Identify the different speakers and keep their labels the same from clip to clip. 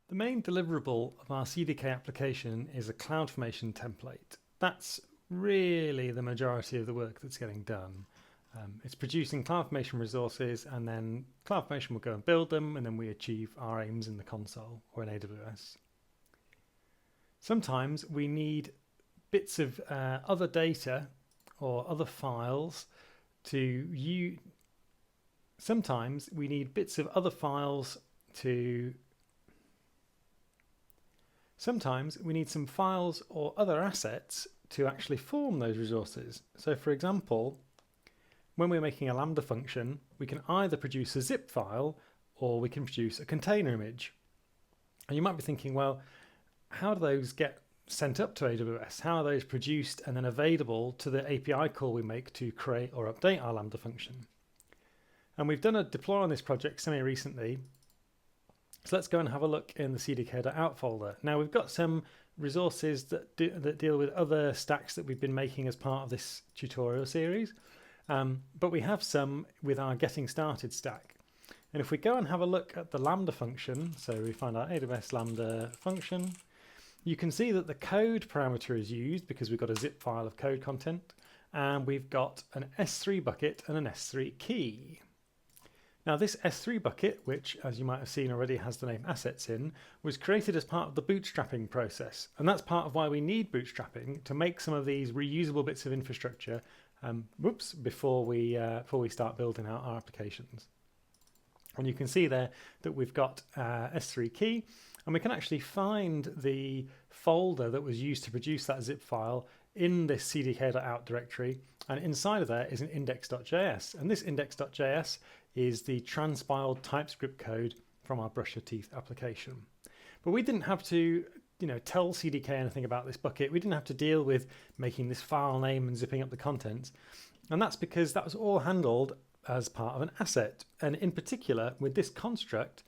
Speaker 1: The main deliverable of our CDK application is a CloudFormation template. That's really the majority of the work that's getting done. It's producing CloudFormation resources, and then CloudFormation will go and build them, and then we achieve our aims in the console or in AWS. Sometimes we need bits of other data or other files to use. Sometimes we need bits of other files to. Sometimes we need some files or other assets to actually form those resources. So for example, when we're making a Lambda function, we can either produce a zip file or we can produce a container image. And you might be thinking, well, how do those get sent up to AWS? How are those produced and then available to the API call we make to create or update our Lambda function? And we've done a deploy on this project semi-recently. So let's go and have a look in the CDK.out folder. Now we've got some resources that deal with other stacks that we've been making as part of this tutorial series. But we have some with our getting started stack. And if we go and have a look at the Lambda function, so we find our AWS Lambda function, you can see that the code parameter is used because we've got a zip file of code content, and we've got an S3 bucket and an S3 key. Now this S3 bucket, which as you might have seen already has the name assets in, was created as part of the bootstrapping process. And that's part of why we need bootstrapping, to make some of these reusable bits of infrastructure before we start building out our applications. And you can see there that we've got S3 key, and we can actually find the folder that was used to produce that zip file in this CDK.out directory, and inside of there is an index.js, and this index.js is the transpiled TypeScript code from our Brush Your Teeth application. But we didn't have to tell CDK anything about this bucket. We didn't have to deal with making this file name and zipping up the contents, and that's because that was all handled as part of an asset. And in particular with this construct,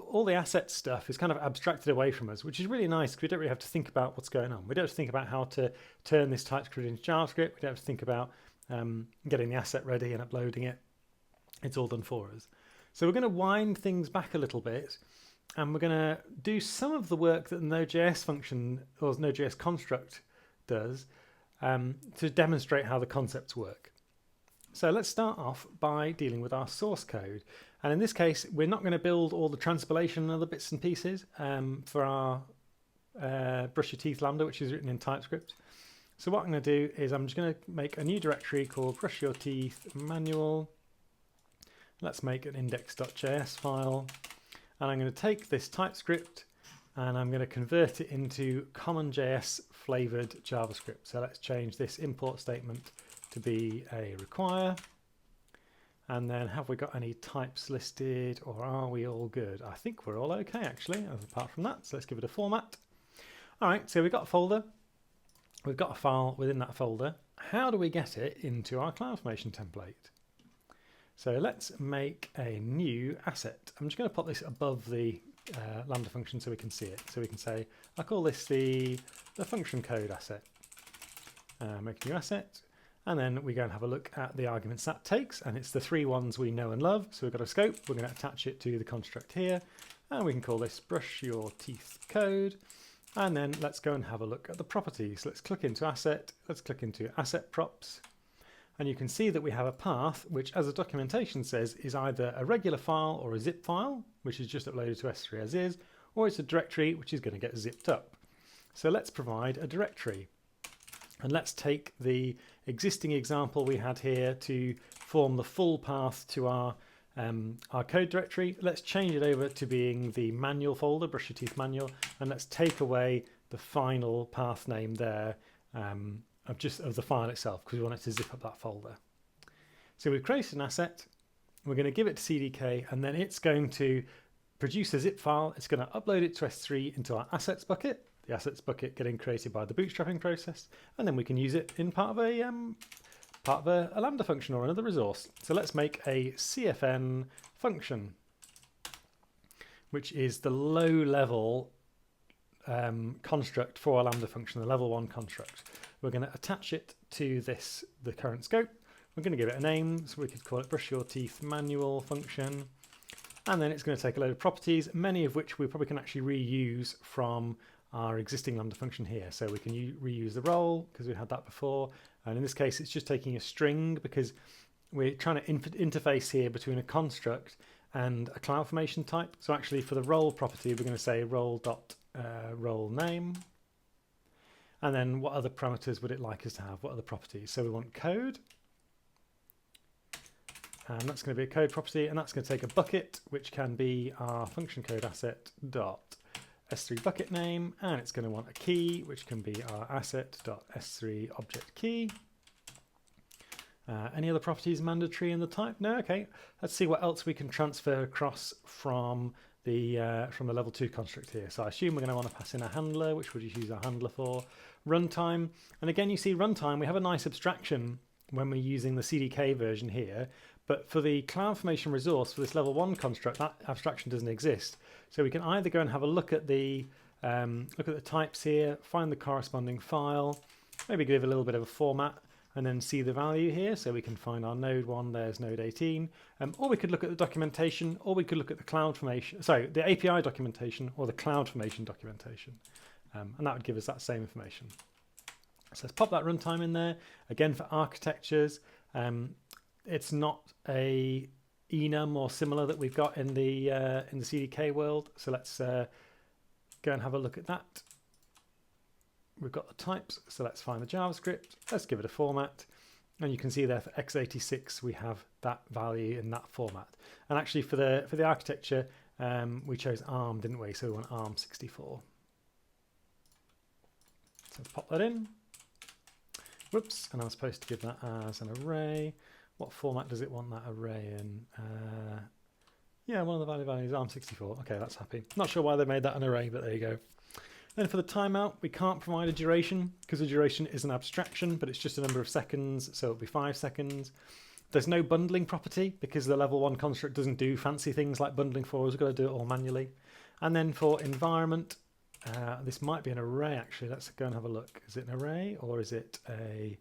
Speaker 1: all the asset stuff is kind of abstracted away from us, which is really nice because we don't really have to think about what's going on. We don't have to think about how to turn this TypeScript into JavaScript. We don't have to think about getting the asset ready and uploading it. It's all done for us. So we're going to wind things back a little bit, and we're going to do some of the work that the Node.js function or Node.js construct does to demonstrate how the concepts work. So let's start off by dealing with our source code. And in this case, we're not going to build all the transpilation and other bits and pieces for our Brush Your Teeth Lambda, which is written in TypeScript. So what I'm going to do is I'm just going to make a new directory called Brush Your Teeth Manual. Let's make an index.js file. And I'm going to take this TypeScript and I'm going to convert it into CommonJS flavored JavaScript. So let's change this import statement to be a require. And then have we got any types listed, or are we all good? I think we're all okay actually, apart from that. So let's give it a format. All right, so we've got a folder. We've got a file within that folder. How do we get it into our CloudFormation template? So let's make a new asset. I'm just going to put this above the Lambda function so we can see it. So we can say, I'll call this the function code asset. Make a new asset. And then we go and have a look at the arguments that takes, and it's the three ones we know and love. So we've got a scope, we're going to attach it to the construct here, and we can call this Brush Your Teeth Code. And then let's go and have a look at the properties. Let's click into asset, let's click into asset props, and you can see that we have a path, which as the documentation says, is either a regular file or a zip file, which is just uploaded to S3 as is, or it's a directory, which is going to get zipped up. So let's provide a directory. And let's take the existing example we had here to form the full path to our code directory. Let's change it over to being the manual folder, Brush Your Teeth Manual, and let's take away the final path name there of the file itself, because we want it to zip up that folder. So we've created an asset, we're going to give it to CDK, and then it's going to produce a zip file. It's going to upload it to S3 into our assets bucket. The assets bucket getting created by the bootstrapping process, and then we can use it in part of a Lambda function or another resource. So let's make a CFN function, which is the low-level construct for a Lambda function, the level 1 construct. We're going to attach it to the current scope. We're going to give it a name, so we could call it Brush Your Teeth Manual function. And then it's going to take a load of properties, many of which we probably can actually reuse from our existing Lambda function here. So we can reuse the role because we had that before. And in this case, it's just taking a string because we're trying to interface here between a construct and a CloudFormation type. So actually for the role property, we're going to say role name. And then what other parameters would it like us to have? What other properties? So we want code. And that's going to be a code property, and that's going to take a bucket, which can be our function code asset dot s3 bucket name, and it's going to want a key, which can be our asset dot s3 object key. Any other properties mandatory in the type? No. Okay. Let's see what else we can transfer across from the level 2 construct here. So I assume we're going to want to pass in a handler, which we'll just use our handler for. Runtime, and again you see runtime. We have a nice abstraction when we're using the CDK version here. But for the CloudFormation resource for this level 1 construct, that abstraction doesn't exist. So we can either go and have a look at the types here, find the corresponding file, maybe give a little bit of a format, and then see the value here. So we can find our node 1, there's node 18, or we could look at the documentation, or we could look at the the API documentation or the CloudFormation documentation, and that would give us that same information. So let's pop that runtime in there. Again, for architectures, it's not a enum or similar that we've got in the CDK world. So let's go and have a look at that. We've got the types, so let's find the JavaScript. Let's give it a format, and you can see there for x86 we have that value in that format. And actually for the architecture, we chose ARM, didn't we? So we want ARM 64. So let's pop that in. Whoops, and I was supposed to give that as an array. What format does it want that array in? Yeah, one of the values, ARM64. Okay, that's happy. Not sure why they made that an array, but there you go. Then for the timeout, we can't provide a duration because the duration is an abstraction, but it's just a number of seconds, so it'll be 5 seconds. There's no bundling property because the level 1 construct doesn't do fancy things like bundling for us. We've got to do it all manually. And then for environment, this might be an array actually. Let's go and have a look. Is it an array or is it a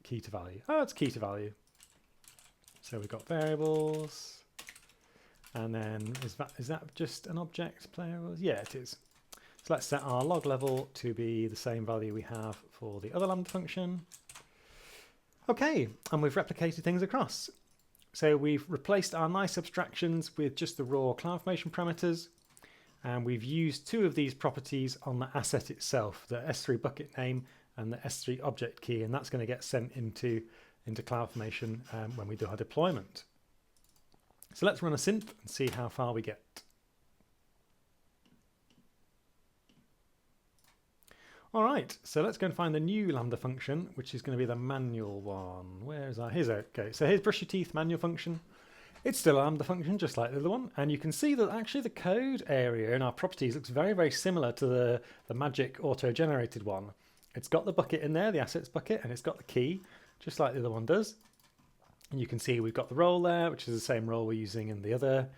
Speaker 1: key to value? Oh, it's key to value. So we've got variables, and then is that just an object player? Yeah, it is. So let's set our log level to be the same value we have for the other Lambda function. Okay, and we've replicated things across. So we've replaced our nice abstractions with just the raw CloudFormation parameters, and we've used 2 of these properties on the asset itself, the S3 bucket name and the S3 object key, and that's going to get sent into CloudFormation when we do our deployment. So let's run a synth and see how far we get. All right, so let's go and find the new Lambda function, which is going to be the manual one. Where is that? Here's it. Okay, so here's brush your teeth manual function. It's still a Lambda function, just like the other one. And you can see that actually the code area in our properties looks very, very similar to the magic auto-generated one. It's got the bucket in there, the assets bucket, and it's got the key, just like the other one does. And you can see we've got the role there, which is the same role we're using in the other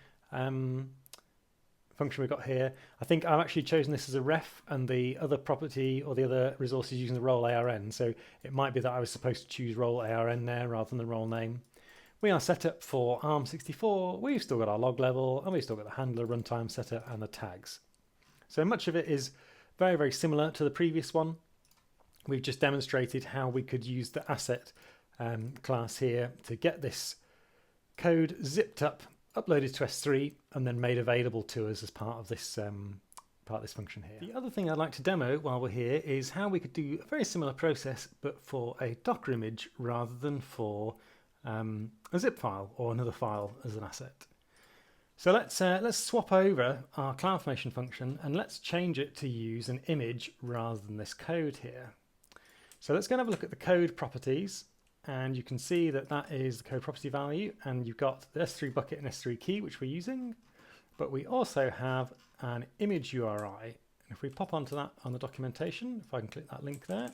Speaker 1: function we've got here. I think I've actually chosen this as a ref, and the other property or the other resource is using the role ARN. So it might be that I was supposed to choose role ARN there rather than the role name. We are set up for ARM64. We've still got our log level, and we've still got the handler, runtime setter, and the tags. So much of it is very, very similar to the previous one. We've just demonstrated how we could use the asset class here to get this code zipped up, uploaded to S3, and then made available to us as part of this function here. The other thing I'd like to demo while we're here is how we could do a very similar process, but for a Docker image rather than for a zip file or another file as an asset. So let's swap over our CloudFormation function and let's change it to use an image rather than this code here. So let's go and have a look at the code properties, and you can see that that is the code property value, and you've got the S3 bucket and S3 key which we're using, but we also have an image URI. And if we pop onto that on the documentation, if I can click that link there,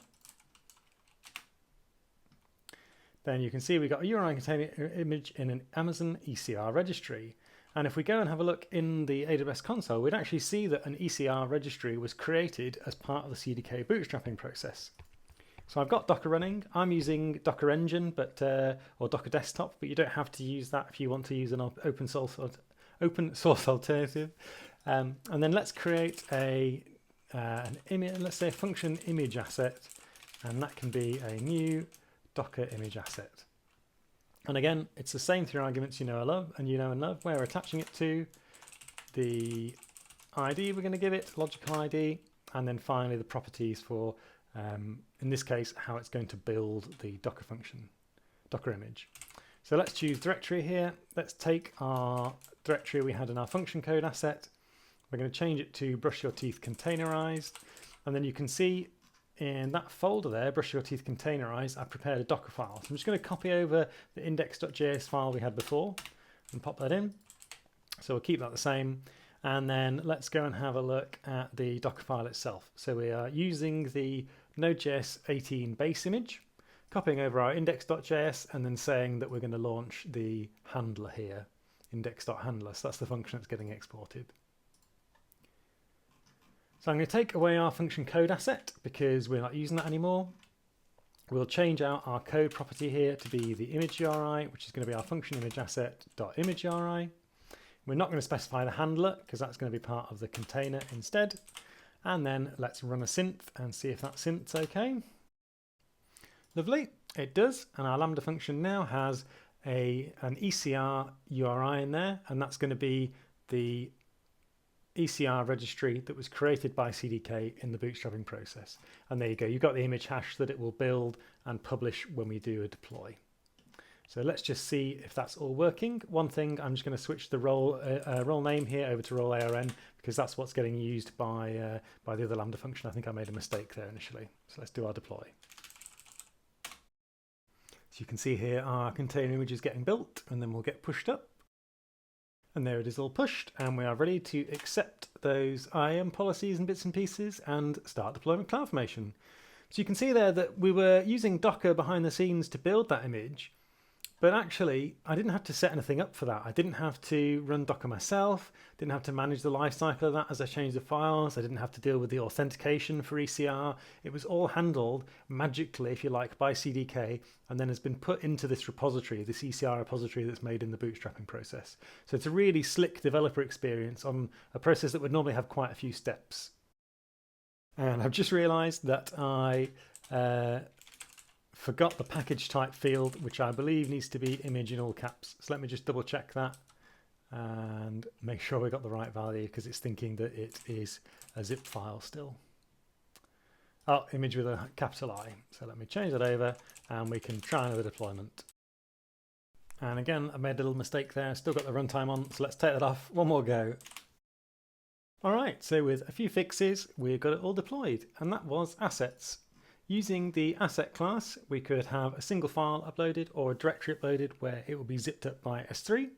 Speaker 1: then you can see we've got a URI containing image in an Amazon ECR registry. And if we go and have a look in the AWS console, we'd actually see that an ECR registry was created as part of the CDK bootstrapping process. So I've got Docker running. I'm using Docker Engine, or Docker Desktop, but you don't have to use that if you want to use an open source open source alternative. And then let's create an image, let's say a function image asset, and that can be a new Docker image asset. And again, it's the same three arguments you know and love. Where we're attaching it to, the ID we're going to give it, logical ID, and then finally the properties for, in this case, how it's going to build the Docker function, Docker image. So let's choose directory here. Let's take our directory we had in our function code asset. We're going to change it to brush your teeth containerized. And then you can see in that folder there, brush your teeth containerized, I've prepared a Docker file. So I'm just going to copy over the index.js file we had before and pop that in. So we'll keep that the same. And then let's go and have a look at the Docker file itself. So we are using the Node.js 18 base image, copying over our index.js and then saying that we're going to launch the handler here, index.handler. So that's the function that's getting exported. So I'm going to take away our function code asset because we're not using that anymore. We'll change out our code property here to be the image URI, which is going to be our function image asset.image URI. We're not going to specify the handler because that's going to be part of the container instead. And then let's run a synth and see if that synth's okay. Lovely, it does. And our Lambda function now has an ECR URI in there, and that's going to be the ECR registry that was created by CDK in the bootstrapping process. And there you go, you've got the image hash that it will build and publish when we do a deploy. So let's just see if that's all working. One thing, I'm just going to switch the role name here over to role ARN because that's what's getting used by the other Lambda function. I think I made a mistake there initially. So let's do our deploy. So you can see here our container image is getting built and then we'll get pushed up. And there it is all pushed, and we are ready to accept those IAM policies and bits and pieces and start deployment CloudFormation. So you can see there that we were using Docker behind the scenes to build that image, but actually I didn't have to set anything up for that. I didn't have to run Docker myself, didn't have to manage the lifecycle of that as I changed the files, I didn't have to deal with the authentication for ECR. It was all handled magically, if you like, by CDK, and then has been put into this repository, this ECR repository that's made in the bootstrapping process. So it's a really slick developer experience on a process that would normally have quite a few steps. And I've just realized that I forgot the package type field, which I believe needs to be image in all caps. So let me just double check that and make sure we got the right value because it's thinking that it is a zip file still. Oh, image with a capital I. So let me change that over and we can try another deployment. And again, I made a little mistake there. Still got the runtime on, so let's take that off. One more go. All right, so with a few fixes, we got it all deployed, and that was assets. Using the asset class, we could have a single file uploaded or a directory uploaded where it will be zipped up by S3.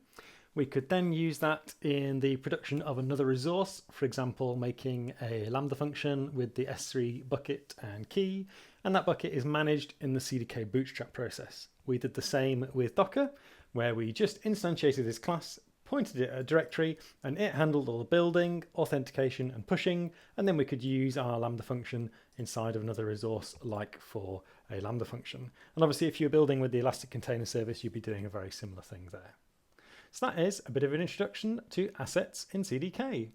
Speaker 1: We could then use that in the production of another resource, for example, making a Lambda function with the S3 bucket and key, and that bucket is managed in the CDK bootstrap process. We did the same with Docker, where we just instantiated this class, pointed it at a directory, and it handled all the building, authentication, and pushing, and then we could use our Lambda function inside of another resource like for a Lambda function. And obviously if you're building with the Elastic Container Service, you'd be doing a very similar thing there. So that is a bit of an introduction to assets in CDK.